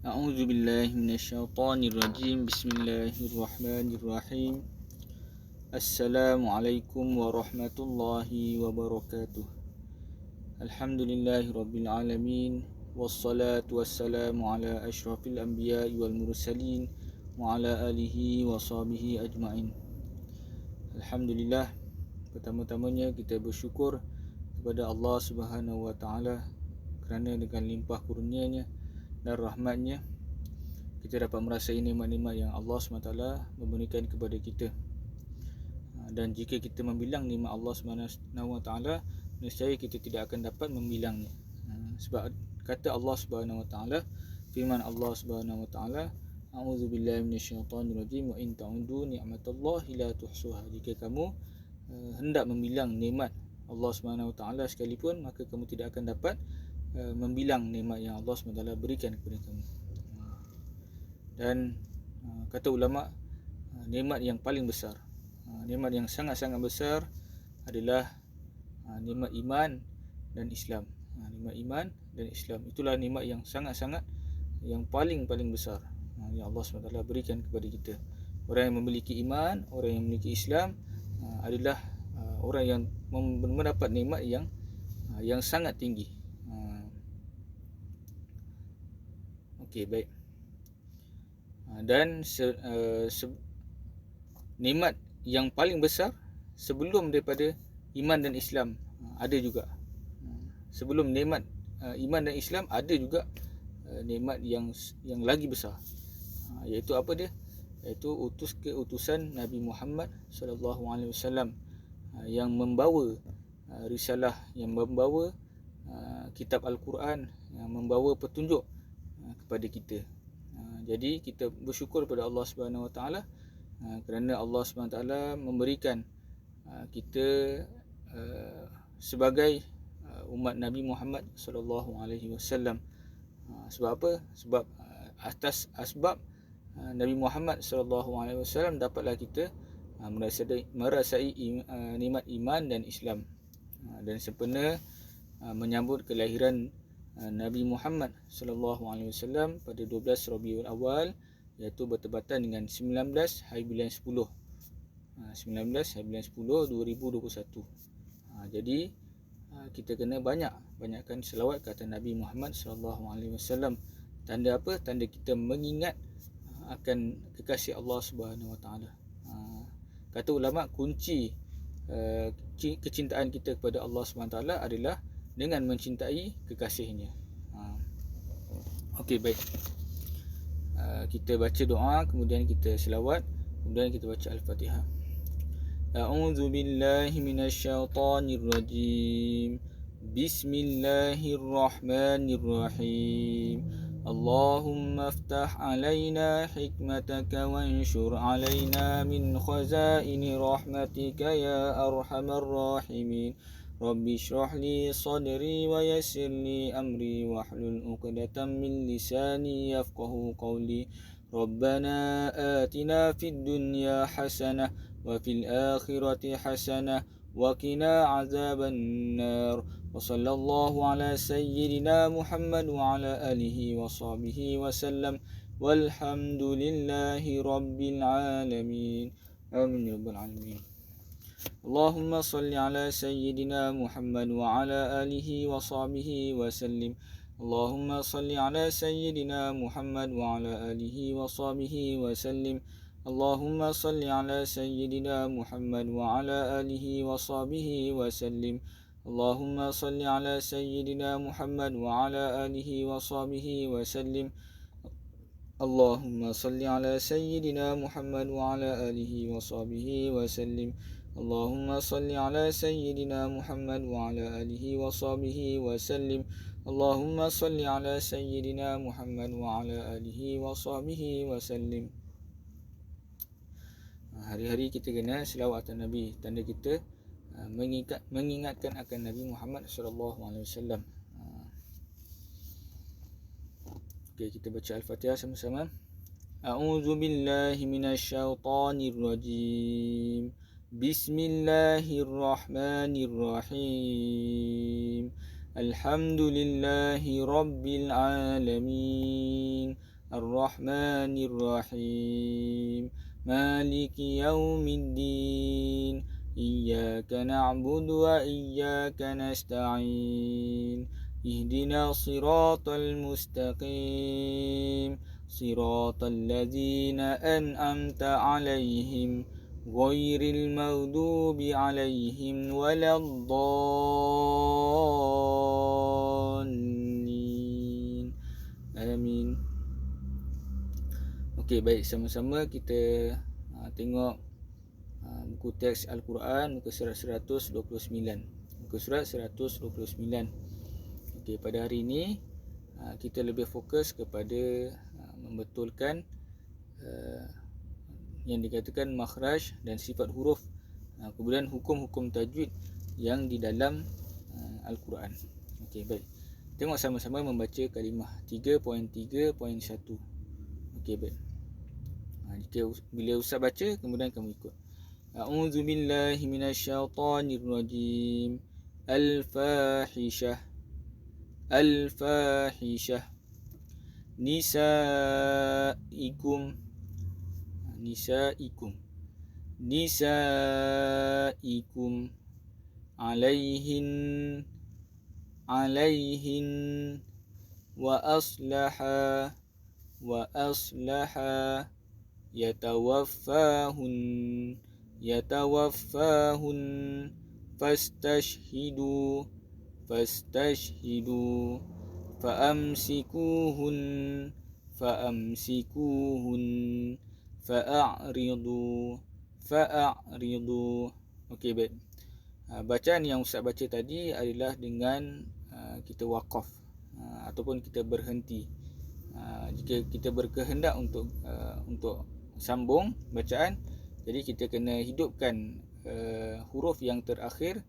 A'udzu billahi minasyaitonir rajim. Bismillahirrahmanirrahim. Assalamualaikum warahmatullahi wabarakatuh. Alhamdulillahirabbil alamin wassalatu wassalamu ala asyrafil anbiya'i wal mursalin wa ala alihi wa sahbihi ajmain. Alhamdulillah, pertama-tamanya kita bersyukur kepada Allah Subhanahu wa taala kerana dengan limpah kurnia-Nya dan rahmat-Nya kita dapat merasai nikmat-nikmat yang Allah SWT memberikan kepada kita. Dan jika kita membilang nikmat Allah SWT, nescaya kita tidak akan dapat membilangnya. Sebab kata Allah SWT, firman Allah SWT, A'udzu billahi minasyaitonir rajim wa in ta'udu ni'matallahi la tuhsuha. Jika kamu hendak membilang nikmat Allah SWT sekalipun, maka kamu tidak akan dapat membilang nikmat yang Allah SWT berikan kepada kamu. Dan kata ulama, nikmat yang paling besar, nikmat yang sangat-sangat besar adalah nikmat iman dan Islam. Nikmat iman dan Islam, itulah nikmat yang sangat-sangat, yang paling besar yang Allah SWT berikan kepada kita. Orang yang memiliki iman, orang yang memiliki Islam adalah orang yang mendapat nikmat yang sangat tinggi. Okey, baik. Dan nikmat yang paling besar sebelum daripada iman dan Islam ada juga. Sebelum nikmat iman dan Islam ada juga nikmat yang lagi besar. Iaitu apa dia? Iaitu keutusan Nabi Muhammad sallallahu alaihi wasallam yang membawa risalah, yang membawa kitab Al-Quran, yang membawa petunjuk kepada kita. Jadi kita bersyukur kepada Allah Subhanahu Wa Taala kerana Allah Subhanahu Wa Taala memberikan kita sebagai umat Nabi Muhammad sallallahu alaihi wasallam. Sebab apa? Sebab atas asbab Nabi Muhammad sallallahu alaihi wasallam dapatlah kita merasai nikmat iman dan Islam. Dan sempena menyambut kelahiran Nabi Muhammad sallallahu alaihi wasallam pada 12 Rabiul Awal, iaitu bertepatan dengan 19 hari bulan 10. 19 hari bulan 10 2021. Jadi kita kena banyakkan selawat ke atas Nabi Muhammad sallallahu alaihi wasallam. Tanda apa? Tanda kita mengingat akan kekasih Allah Subhanahu wa taala. Kata ulama, kunci kecintaan kita kepada Allah Subhanahu wa taala adalah dengan mencintai kekasihnya. Okey, baik. Kita baca doa, kemudian kita selawat, kemudian kita baca Al-Fatihah. A'udzu billahi minasyaitonir rajim. Bismillahirrahmanirrahim. Allahumma aftah alaina hikmataka wanshur alaina min khazaini rahmatika ya arhamar rahimin. Rabbi shrah li sadri wa yassir li amri wahlul 'uqdatam min lisani yafqahu qawli. Rabbana atina fid dunya hasanah wa fil akhirati hasanah wa qina azaban nar. Wa sallallahu ala sayyidina Muhammad wa ala alihi wa sahbihi wa sallam. Walhamdulillahi rabbil alamin. Amin ya rabbal alamin. Allahumma salli ala sayyidina Muhammad wa ala alihi wa sahbihi wa sallim. Allahumma salli ala sayyidina Muhammad wa ala alihi wa sahbihi wa sallim. Allahumma salli ala sayyidina Muhammad wa ala alihi wa sahbihi wa sallim. Allahumma salli ala sayyidina Muhammad wa ala alihi wa sahbihi wa sallim. Allahumma salli ala sayyidina Muhammad wa ala alihi wa sahbihi wa sallim. Allahumma salli ala sayyidina Muhammad wa ala alihi wa sahbihi wa sallim. Allahumma salli ala sayyidina Muhammad wa ala alihi wa sahbihi wa sallim. Hari-hari kita kena selawat atas Nabi, tanda kita mengingatkan akan Nabi Muhammad sallallahu alaihi wasallam. Okey, kita baca Al-Fatihah sama-sama. A'udzu billahi minasyaitonir rajim. Bismillahirrahmanirrahim. Alhamdulillahi rabbil alamin. الرحمن الرحيم مالك يوم الدين إياك نعبد وإياك نستعين اهدنا الصراط المستقيم صراط الذين أنعمت عليهم غير المغضوب عليهم ولا الضالين آمين. Okey, baik, sama-sama kita tengok buku teks Al-Quran muka surat 129. Muka surat 129. Okey, pada hari ini kita lebih fokus kepada membetulkan yang dikatakan makhraj dan sifat huruf, kemudian hukum-hukum tajwid yang di dalam Al-Quran. Okey, baik. Tengok sama-sama membaca kalimah 3.3.1. Okey, baik. Bila Ustaz baca, kemudian kamu ikut. A'udzu billahi minasyaitonir rajim. Al-fahishah. Al-fahishah. Nisaikum. Nisaikum. Nisaikum. Alaihin. Alaihin. Wa aslaha. Wa aslaha. Yatawaffahun. Yatawaffahun. Fastashhidu. Fastashhidu. Fa'amsikuhun. Fa'amsikuhun. Fa'a'ridu. Fa'a'ridu. Okey, baik. Bacaan yang Ustaz baca tadi adalah dengan kita wakaf ataupun kita berhenti. Jika kita berkehendak untuk sambung bacaan, jadi kita kena hidupkan huruf yang terakhir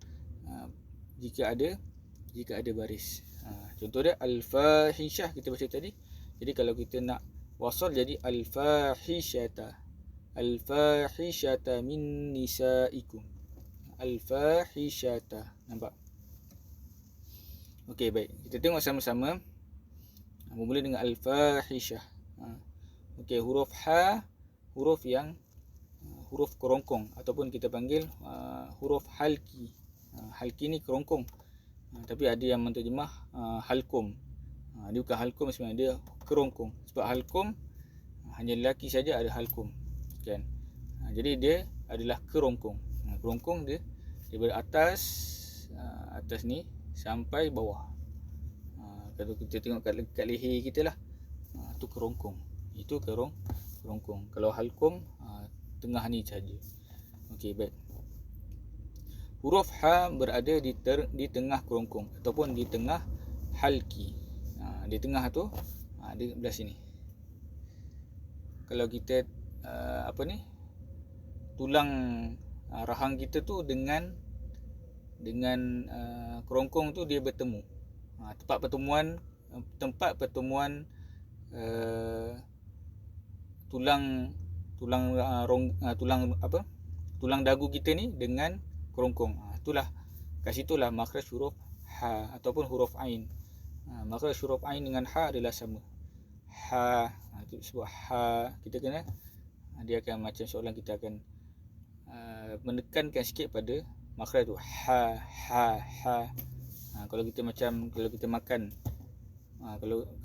jika ada baris. Contoh dia al-fahishah kita baca tadi. Jadi kalau kita nak wasal jadi al-fahishata. Al-fahishata min nisaikum. Al-fahishata. Nampak? Okey, baik. Kita tengok sama-sama. Bermula dengan al-fahishah. Okey, huruf ha, huruf yang huruf kerongkong ataupun kita panggil huruf halki. Halki ni kerongkong. Tapi ada yang menterjemah halkum. Dia bukan halkum, sebenarnya dia kerongkong. Sebab halkum hanya lelaki saja ada halkum, kan? Jadi dia adalah kerongkong. Kerongkong dia daripada atas ni sampai bawah. Kalau kita tengok kat leher kita lah, tu kerongkong. Itu kerongkong. Kalau halkum tengah ni saja. Okey, baik. Huruf ha berada di tengah kerongkong ataupun di tengah halki. Di tengah tu di belah sini. Kalau kita tulang rahang kita tu dengan kerongkong tu dia bertemu. Tempat pertemuan tulang dagu kita ni dengan kerongkong. Itulah, kat situlah makhraj huruf ha ataupun huruf ain. Makhraj huruf ain dengan ha adalah sama. Ha, itu sebab ha kita kena, dia akan macam soalan kita akan menekankan sikit pada makhraj tu ha. Kalau kita makan,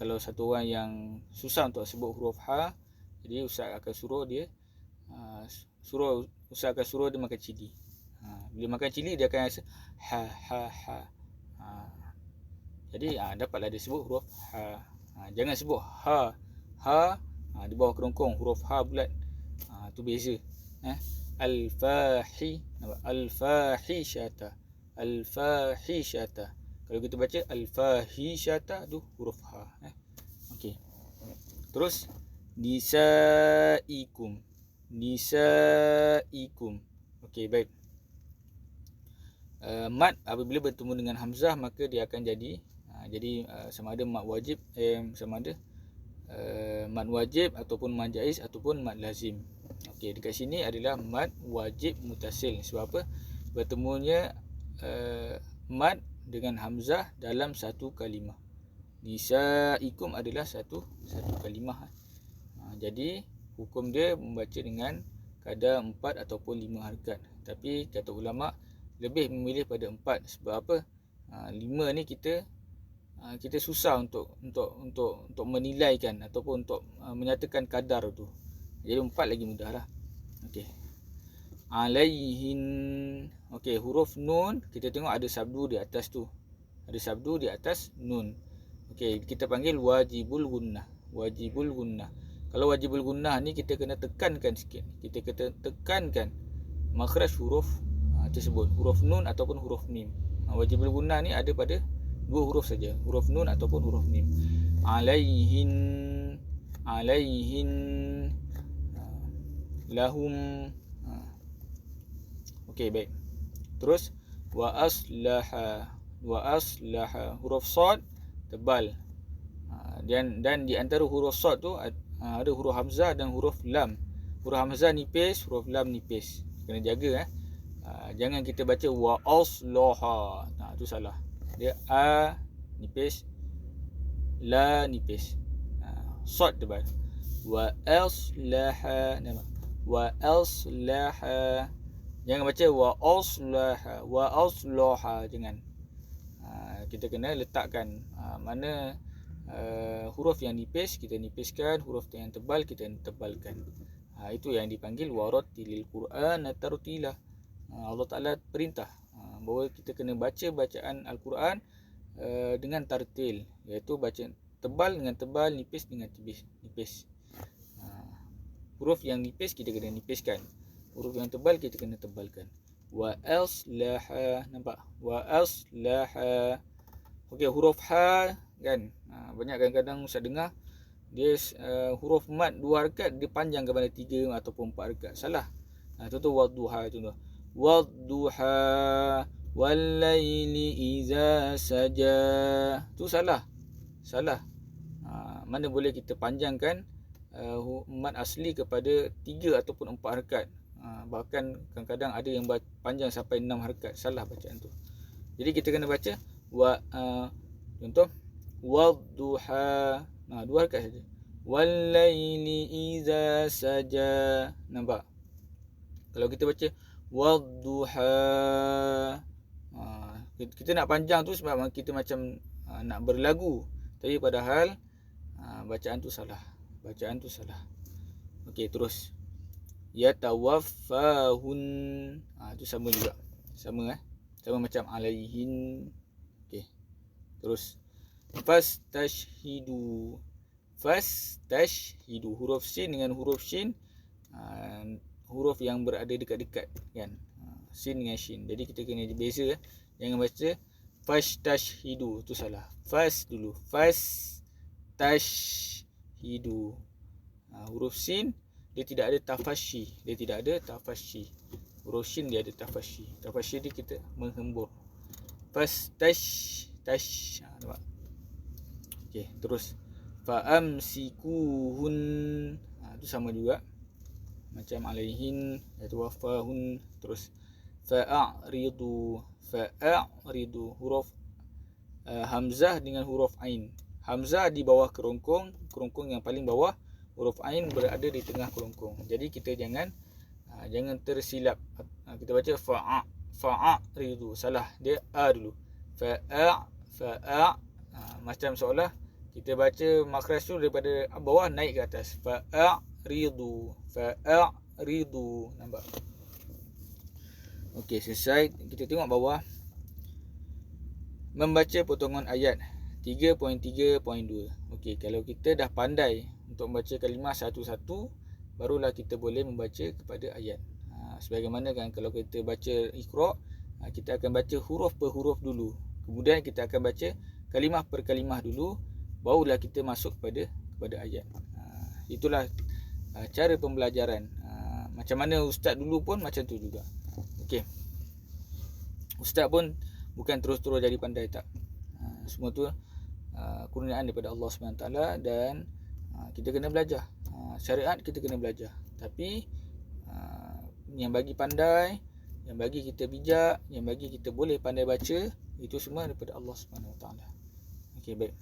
kalau satu orang yang susah untuk sebut huruf ha, jadi Ustaz akan suruh dia makan cili. Bila makan cili dia akan rasa ha. Jadi dapatlah dia sebut huruf ha. Jangan sebut ha di bawah kerongkong huruf ha bulat. Tu beza. Al-fahishata. Al-fahishata. Kalau kita baca al-fahishata tu huruf ha. Okey. Terus nisaikum. Nisaikum. Okey, baik. Mad apabila bertemu dengan hamzah maka dia akan jadi sama ada mad wajib mad wajib ataupun mad jaiz ataupun mad lazim. Okey, dekat sini adalah mad wajib mutasil. Sebab apa? Bertemunya mad dengan hamzah dalam satu kalimah. Nisaikum adalah satu kalimah. Jadi hukum dia membaca dengan kadar 4 ataupun 5 harakat. Tapi kata ulama lebih memilih pada 4. Sebab apa? 5 ni kita susah untuk menilaikan ataupun untuk menyatakan kadar tu. Jadi 4 lagi mudah lah. Okey. Alaihin. Okey, huruf nun kita tengok ada sabdu di atas tu. Ada sabdu di atas nun. Okey, kita panggil wajibul gunnah. Wajibul gunnah. Kalau wajibul gunnah ni kita kena tekankan sikit. Kita kena tekankan makhraj huruf tersebut, huruf nun ataupun huruf mim. Wajibul gunnah ni ada pada dua huruf saja, huruf nun ataupun huruf mim. Alaihin, alaihin, lahum. Okey, baik. Terus wa aslaha, wa aslaha, huruf sad tebal. Dan di antara huruf sad tu ada huruf hamzah dan huruf lam. Huruf hamzah nipis, huruf lam nipis. Kena jaga jangan kita baca wa aslaha. Tu salah. Dia a nipis, la nipis. Sad tebal. Wa aslaha, nama. Wa aslaha. Jangan baca wa aslaha, wa aslaha, jangan. Kita kena letakkan mana huruf yang nipis kita nipiskan, huruf yang tebal kita tebalkan. Itu yang dipanggil warattilil Quran tartila. Allah Taala perintah bahawa kita kena baca bacaan Al-Quran dengan tartil, iaitu baca tebal dengan tebal, nipis dengan nipis. Huruf yang nipis kita kena nipiskan, huruf yang tebal kita kena tebalkan. Wa aslaha, nampak? Wa aslaha. Okey, huruf ha kan, banyak kadang-kadang Ustaz dengar dia huruf mat 2 harakat dia panjang kepada 3 ataupun 4 harakat. Salah. Contoh wadduha, contoh wadduha wallaili iza saja. Tu salah. Salah. Mana boleh kita panjangkan mat asli kepada 3 ataupun 4 harakat. Bahkan kadang-kadang ada yang panjang sampai 6 harakat. Salah bacaan tu. Jadi kita kena baca contoh wadduha, 2 harakat saja. Wallaili iza saja. Nampak? Kalau kita baca wadduha, kita nak panjang tu sebab kita macam nak berlagu, tapi padahal bacaan tu salah. Bacaan tu salah. Okey, terus yatawaffahun. Tu sama juga. Sama sama macam alaihin. Okey. Terus fastashhidu. Fastashhidu, huruf sin dengan huruf shin, huruf yang berada dekat-dekat kan. Sin dengan shin. Jadi kita kena beza. Jangan baca fastashhidu, tu salah. Fas dulu. Fastashhidu. Huruf sin dia tidak ada tafashi. Dia tidak ada tafashi. Huruf shin dia ada tafashi. Tafashi dia kita menghembur. Nampak? Okey, terus fa'amsikuhun. Itu sama juga macam alaihin, iaitu wafahun. Terus fa'aridu. Fa'aridu, huruf hamzah dengan huruf ain. Hamzah di bawah kerongkong yang paling bawah, huruf ain berada di tengah kerongkong. Jadi kita jangan tersilap. Kita baca fa'aridu, salah. Dia a dulu. Fa'a. Macam seolah kita baca makhraj tu daripada bawah naik ke atas. Fa'aridu. Nampak? Okey, selesai. Kita tengok bawah. Membaca potongan ayat 3.3.2. Okey, kalau kita dah pandai untuk membaca kalimah satu-satu, barulah kita boleh membaca kepada ayat. Sebagaimana kan kalau kita baca Iqra, kita akan baca huruf per huruf dulu. Kemudian kita akan baca kalimah per kalimah dulu, barulah kita masuk kepada ayat. Itulah cara pembelajaran. Macam mana ustaz dulu pun macam tu juga. Okey. Ustaz pun bukan terus-terus jadi pandai, tak. Semua tu kurniaan daripada Allah SWT, dan kita kena belajar. Syariat kita kena belajar. Tapi yang bagi pandai, yang bagi kita bijak, yang bagi kita boleh pandai baca, itu semua daripada Allah SWT. Okey, baik.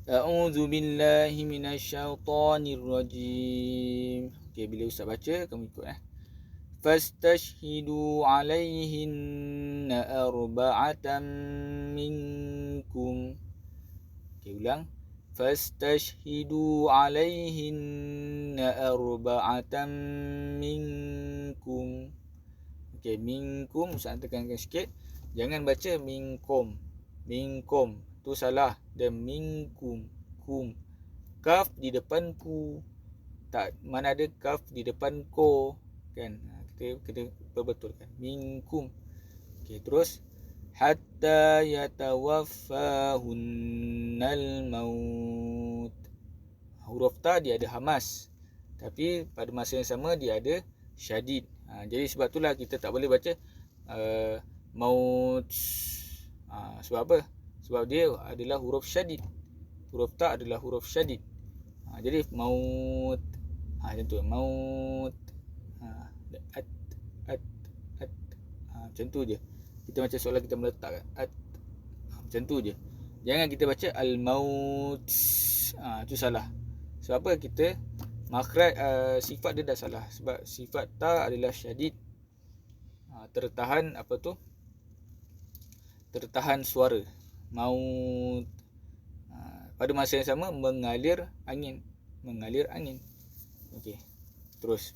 A'udzu billahi minasyaitonir rajim. Okey, bila ustaz baca kamu ikut Fastashhidu alaihinna arba'atan minkum. Okey, ulang. Fastashhidu alaihinna arba'atan minkum. Okey, minkum ustaz tekankan sikit. Jangan baca minkum. Minkum tu salah. Dan minkum, kum. Kaf di depan ku. Tak, mana ada kaf di depan ko, kan? Kita kena perbetulkan. Minkum. Okey, terus hatta yatawaffahunnal maut. Huruf ta dia ada hamas, tapi pada masa yang sama dia ada syadid. Jadi sebab itulah kita tak boleh baca maut. Sebab apa? Sebab dia adalah huruf syadid. Huruf ta adalah huruf syadid. Jadi maut. Macam tu, maut. At, at, at. Macam tu je. Kita macam soalan kita meletak kan. At. Macam tu je. Jangan kita baca al-maut. Itu salah. Sebab apa? Kita makhraj sifat dia dah salah. Sebab sifat ta adalah syadid. Tertahan apa tu? Tertahan suara. Maut. Pada masa yang sama mengalir angin. Mengalir angin. Okey. Terus.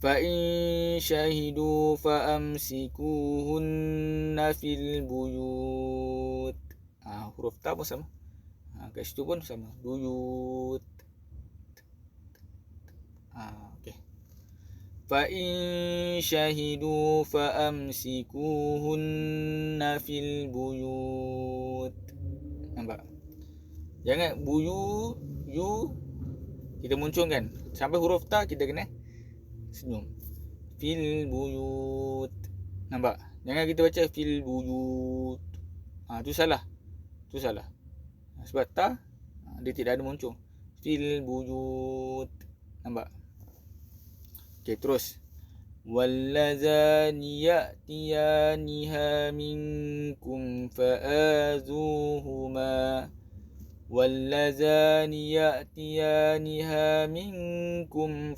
Fa in syahidu fa amsikuhunna fil buyut. Huruf ta pun sama. Kat situ pun sama. Buyut. Okey. Fa in syahidu fa amsikuhunna fil buyut. Nampak? Jangan buyu, you kita muncungkan. Sampai huruf ta kita kena senyum. Fil buyut. Nampak? Jangan kita baca fil buyut. Tu salah. Tu salah. Sebab ta dia tidak ada muncung. Fil buyut. Nampak? Okey, terus. Wallazani ya'tiyaniha minkum fa'azuhuma. Wallazani ya'tiyaniha minkum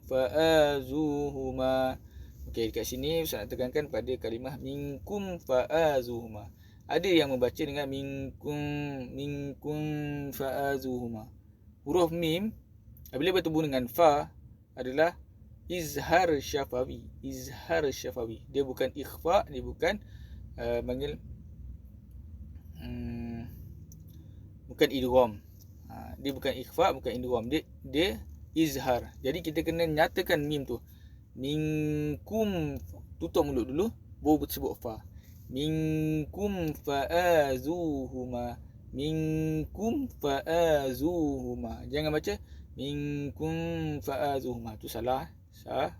fa'azuhuma. Okey, dekat sini Ustaz nak tekankan pada kalimah minkum fa'azuhuma. Ada yang membaca dengan minkum fa'azuhuma. Huruf mim apabila bertemu dengan fa adalah izhar syafawi. Izhar syafawi. Dia bukan ikhfa, dia bukan panggil bukan idgham. Dia bukan ikhfa, bukan idgham. Dia izhar. Jadi kita kena nyatakan mim tu. Minkum, tutup mulut dulu, baru sebut fa. Minkum fa'azuhuma. Minkum fa'azuhuma. Jangan baca minkum fa'azuhuma. Tu salah. Salah.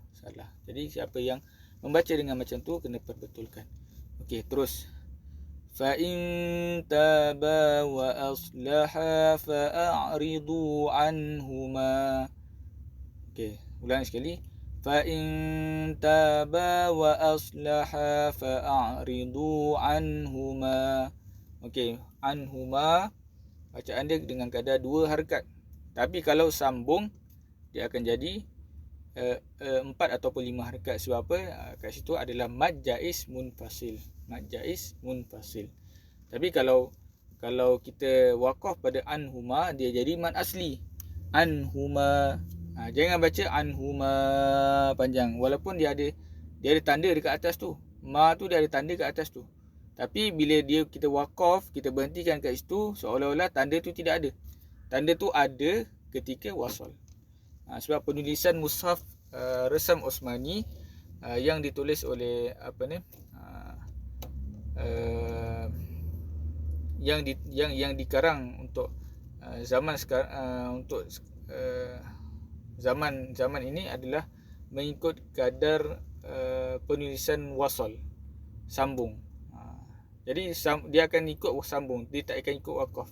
Jadi siapa yang membaca dengan macam tu kena perbetulkan. Okey, terus. Fa in taba wa aslaha fa'ridu anhuma. Okey, ulang sekali. Fa in taba wa aslaha fa'ridu anhuma. Okey, anhuma bacaan dia dengan kadar 2 harakat. Tapi kalau sambung dia akan jadi 4 ataupun 5 harakat. Sebab apa? Kat situ adalah mad jaiz munfasil. Mad jaiz munfasil. Tapi kalau kita waqaf pada anhuma, dia jadi mad asli. Anhuma. Jangan baca anhuma panjang. Walaupun dia ada tanda dekat atas tu. Ma tu dia ada tanda kat atas tu. Tapi bila kita waqaf, kita berhentikan kat situ, seolah-olah tanda tu tidak ada. Tanda tu ada ketika wasal. Sebab penulisan mushaf Resam Osmani yang ditulis oleh yang dikarang untuk zaman sekarang, untuk zaman ini adalah mengikut kadar penulisan wasal, sambung. Jadi dia akan ikut sambung, dia tak akan ikut waqaf.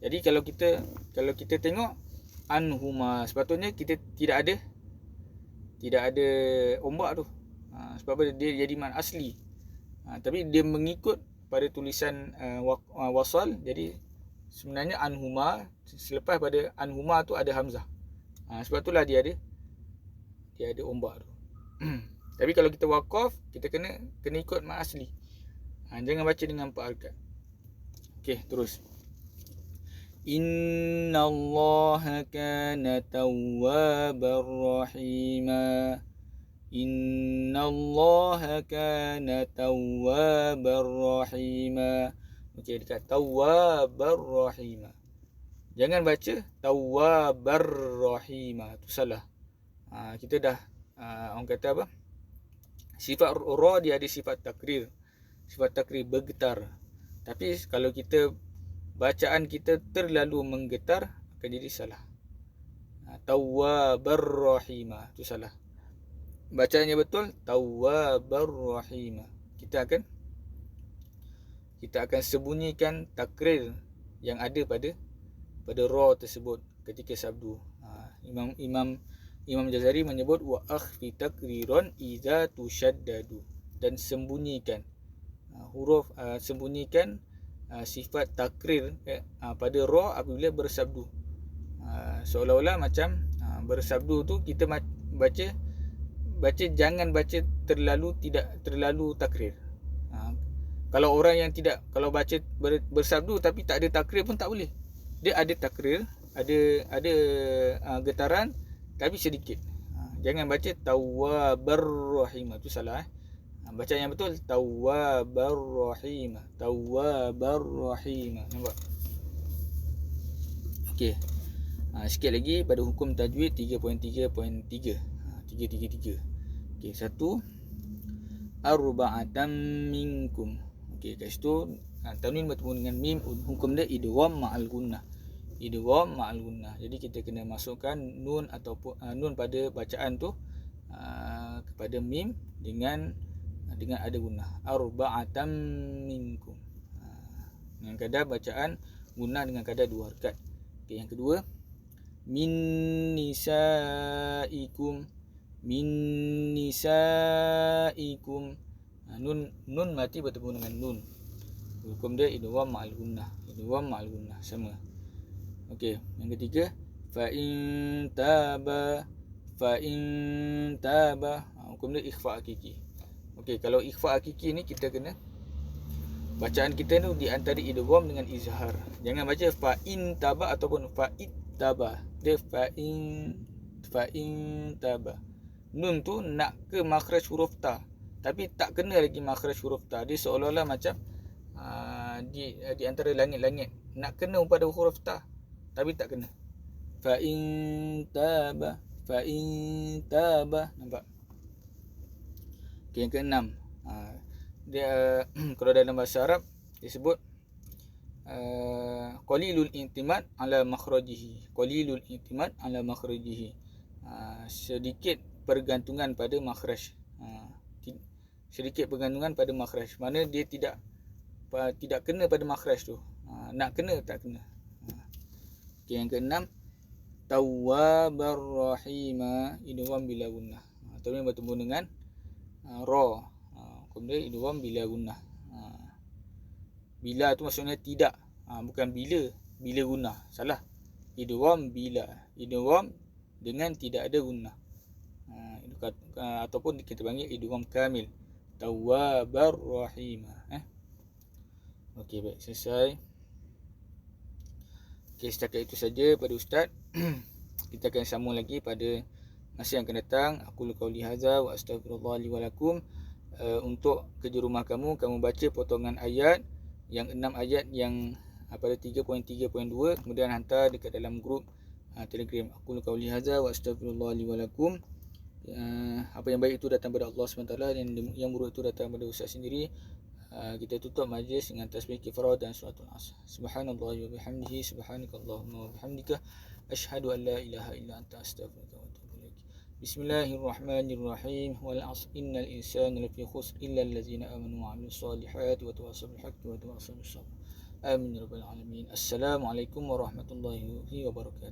Jadi kalau kita tengok anhuma, sepatutnya kita tidak ada ombak tu. Sebab apa? Dia jadi mad asli. Tapi dia mengikut pada tulisan wasal, jadi sebenarnya anhuma, selepas pada anhuma tu ada hamzah. Sebab itulah dia ada ombak tu. Tapi kalau kita waqaf, kita kena ikut mat asli. Jangan baca dengan 4 harakat. Okey, terus. Innallaha kana tawwabar rahima. Innallaha kana tawwabar rahima. Okey, dekat tawwabar rahima. Jangan baca tawwabar rahima. Tu salah. Kita dah orang kata apa? Sifat ra dia ada sifat takrir. Sifat takrir bergetar. Tapi kalau kita bacaan kita terlalu menggetar, akan jadi salah. Tawwabar rahima. Tu salah. Bacaannya betul tawwabar rahima. Kita akan sembunyikan takrir yang ada pada ra tersebut ketika sabdu. Imam Jazari menyebut wa akhfi takriran idza tushaddadu, dan sembunyikan huruf, sembunyikan sifat takrir pada ra apabila bersabdu. Seolah-olah macam bersabdu tu kita baca jangan baca tidak terlalu takrir. Kalau orang yang kalau baca bersabdu tapi tak ada takrir pun tak boleh. Dia ada takrir, ada getaran tapi sedikit. Jangan baca tawwabar rahimah, tu salah. Bacaan yang betul tawwabar rahimah, tawwabar rahimah. Nampak? Okey. Sikit lagi pada hukum tajwid 3.3.3. 333. Okey, 1 arba'atan minkum. Okey, kat situ tanwin bertemu dengan mim, hukum dia idgham ma'al gunnah. Idgham ma'al gunnah. Jadi kita kena masukkan nun ataupun nun pada bacaan tu kepada mim dengan ada gunnah. Arba'atan minkum. Dengan kadar bacaan gunnah dengan kadar 2 harakat. Okey, yang kedua min nisaikum. Min nisaikum. Nun mati bertemu dengan nun. Hukum dia idgham ma'al gunnah. Idgham ma'al gunnah sama. Okey, yang ketiga fa in taba. Hukum dia ikhfa hakiki. Okey, kalau ikhfa hakiki ni kita kena bacaan kita tu di antara idgham dengan izhar. Jangan baca fa in taba ataupun fa ittaba. Dia fa in taba. Nun tu nak ke makhraj huruf ta, tapi tak kena lagi makhraj huruf ta. Dia seolah-olah macam di antara langit-langit nak kena pada huruf ta, tapi tak kena. Fa in taba. Nampak? Okay, yang keenam, dia kalau dalam bahasa Arab disebut qalilul intimad ala makhrajihi. Qalilul intimad ala makhrajihi. Sedikit pergantungan pada makhraj. Sedikit pergantungan pada makhraj. Mana dia tidak kena pada makhraj tu. Nak kena tak kena. Okay, yang keenam tawwabar rahima, idgham bila gunnah. Tanwin bertemu dengan ra. Kemudian idgham bila gunnah. Bila tu maksudnya tidak. Bukan bila gunnah. Salah. Idgham bila. Idgham dengan tidak ada gunnah. Ataupun kita panggil idgham kamil. Tawwabar rahima. Okey, baik, selesai. Okey, setakat itu saja pada Ustaz. Kita akan sambung lagi pada masa yang akan datang. Aku qauli hadza wa astaghfirullah li wa lakum. Untuk kerja rumah kamu baca potongan ayat yang 6 ayat yang pada 3.3.2, kemudian hantar dekat dalam grup Telegram. Aku qauli hadza wa astaghfirullah li wa lakum. Apa yang baik itu datang daripada Allah SWT, dan yang buruk itu datang daripada Ustaz sendiri. Kita tutup majlis dengan tasbih kifarah dan suratul asr. Subhanallah wa bihamdihi, subhanakallahumma wa bihamdika, asyhadu an la ilaha illa anta, astaghfiruka wa atubu ilaik. Bismillahirrahmanirrahim. Wal 'asr innal insana lafi khusr illa allazina amanu wa 'amilus solihati wa tawassaw bil haqqi wa tawassaw bis sabr. Amin ya rabbal alamin. Assalamualaikum warahmatullahi wabarakatuh.